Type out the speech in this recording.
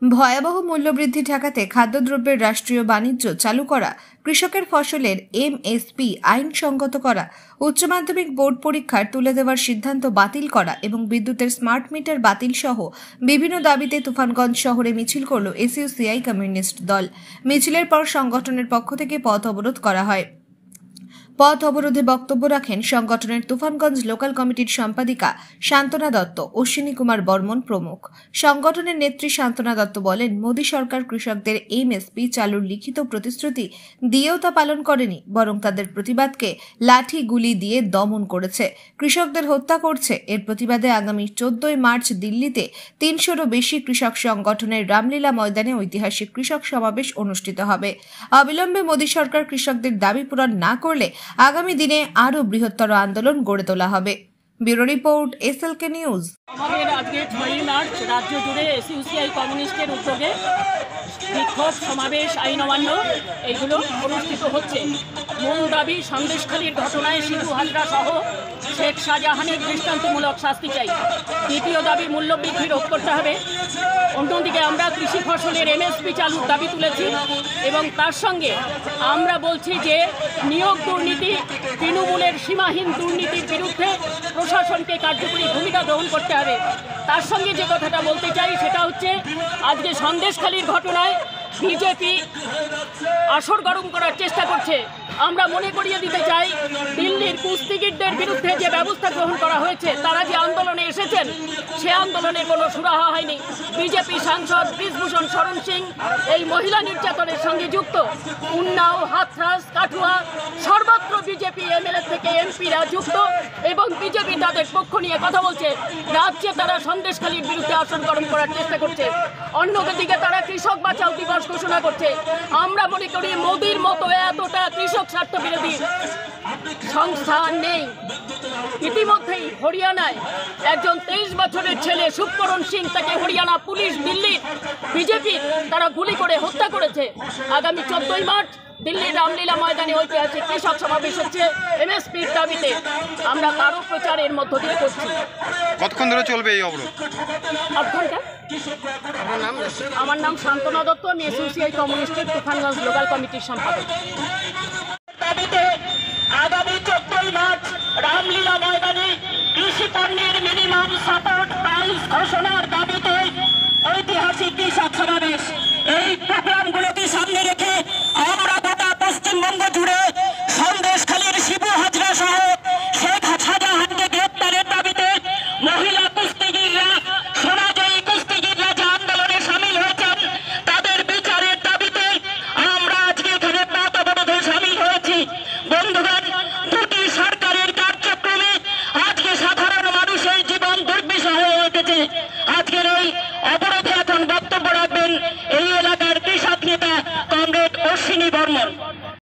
ভয়াবহ মূল্যবৃদ্ধি ঠেকাতে খাদ্যদ্রব্যের রাষ্ট্রীয় বাণিজ্য চালু করা, কৃষকের ফসলের এমএসপি আইনসঙ্গত করা, উচ্চ মাধ্যমিক বোর্ড পরীক্ষার তুলে দেওয়ার সিদ্ধান্ত বাতিল করা এবং বিদ্যুতের স্মার্ট মিটার বাতিল সহ বিভিন্ন দাবিতে তুফানগঞ্জ শহরে মিছিল করল এসইউসিআই কমিউনিস্ট দল। মিছিলের পর সংগঠনের পক্ষ থেকে পথ অবরোধ করা হয়। পথ অবরোধে বক্তব্য রাখেন সংগঠনের তুফানগঞ্জ লোকাল কমিটির সম্পাদিকা শান্তনা দত্ত, অশ্বিনী কুমার বর্মন প্রমুখ। সংগঠনের নেত্রী শান্তনা দত্ত বলেন, মোদী সরকার কৃষকদের এমএসপি চালুর লিখিত প্রতিশ্রুতি দিয়েও তা পালন করেনি, বরং তাদের প্রতিবাদকে লাঠি গুলি দিয়ে দমন করেছে, কৃষকদের হত্যা করছে। এর প্রতিবাদে আগামী 14 মার্চ দিল্লিতে 300-রও বেশি কৃষক সংগঠনের রামলীলা ময়দানে ঐতিহাসিক কৃষক সমাবেশ অনুষ্ঠিত হবে। অবিলম্বে মোদী সরকার কৃষকদের দাবি পূরণ না করলে আগামী দিনে আরো বৃহত্তর আন্দোলন গড়ে তোলা হবে। Bureau report, SLK news. আমাদের আজকে 6 মার্চ রাজ্য জুড়ে এসইউসিআই কমিউনিস্টের উদ্যোগে বিক্ষোভ সমাবেশ, আইন অমান্য এইগুলো অনুষ্ঠিত হচ্ছে। মূল দাবি, সন্দেশখালীর ঘটনায় শিবু হাজরা সহ শেখ শাহজাহানের দৃষ্টান্তমূলক শাস্তি চাই। দ্বিতীয় দাবি, মূল্যবৃদ্ধি রোধ করতে হবে। অন্যদিকে আমরা কৃষি ফসলের এমএসপি চালুর দাবি তুলেছি এবং তার সঙ্গে আমরা বলছি যে নিয়োগ দুর্নীতি, তৃণমূলের সীমাহীন দুর্নীতির বিরুদ্ধে প্রশাসনকে কার্যকরী ভূমিকা গ্রহণ করতে হবে। তার সঙ্গে যে কথাটা বলতে চাই সেটা হচ্ছে, আজকে সন্দেশখালীর ঘটনায় বিজেপি আসর গরম করার চেষ্টা করছে। আমরা মনে করিয়ে দিতে চাই, দিল্লির কুস্তিগিরদের বিরুদ্ধে যে ব্যবস্থা গ্রহণ করা হয়েছে, তারা যে আন্দোলনে এসেছেন সে আন্দোলনে কোনো সুরাহা হয়নি। বিজেপি সাংসদ বৃজভূষণ শরণ সিং এই মহিলা নির্যাতনের সঙ্গে যুক্ত। উন্নাও, হাথরাস, কাঠুয়া সর্বত্র বিজেপি এমএলএ থেকে এমপিরা যুক্ত এবং বিজেপি তাদের পক্ষ নিয়ে কথা বলছে। রাজ্যে তারা সন্দেশখালীর বিরুদ্ধে আসন গরম করার চেষ্টা করছে, অন্যদিকে তারা কৃষক বাঁচাও দিবস ঘোষণা করছে। আমরা মনে করি মোদির মতো এতটা কৃষক স্বার্থ বিরোধী সংস্থা নেই। ইতিমধ্যেই হরিয়ানায় একজন 23 বছরের ছেলে শুভকরণ সিং, তাকে হরিয়ানা পুলিশ, দিল্লির বিজেপি তারা গুলি করে হত্যা করেছে। আগামী 14 মার্চ দিল্লির রামলীলা ময়দানে ঐতিহাসিক কৃষক সমাবেশ হচ্ছে এমএসপির দাবিতে। আমরা কারো প্রচারের মধ্য দিয়ে করছি। কতক্ষণ ধরে চলবে এই অবরোধ? আধ ঘন্টা। আমার নাম শান্তনা দত্ত, আমি এসইউসিআই কমিউনিস্টের তুফানগঞ্জ লোকাল কমিটির সম্পাদক। দাবিতে আগামী 14 মার্চ রামলীলা ময়দানে কৃষি পণ্যের মিনিমাম সাপোর্ট প্রাইস ঘোষণার দাবিতে ঐতিহাসিক কৃষক সমাবেশ। এই প্রোগ্রামগুলোকে সামনে রেখে আমরা গোটা পশ্চিমবঙ্গ জুড়ে সন্দেশখালীর শিবু হাজরা সহ শেখ শাহজাহানকে গ্রেপ্তারের দাবিতে মহিলা কুস্তিগিররা, সোনাজয়ী কুস্তিগিররা যে আন্দোলনে সামিল হয়েছেন, তাদের বিচারের দাবিতে আমরা আজকে এখানে পথ অবরোধে সামিল হয়েছি। বন্ধুগণ, দুটি সরকারের কার্যক্রমে আজকে সাধারণ মানুষের জীবন দুর্বিষহ হয়ে উঠেছে। আজকের এই অবরোধে এখন বক্তব্য রাখবেন এই এলাকার কৃষক নেতা কমরেড অশ্বিনী বর্মন।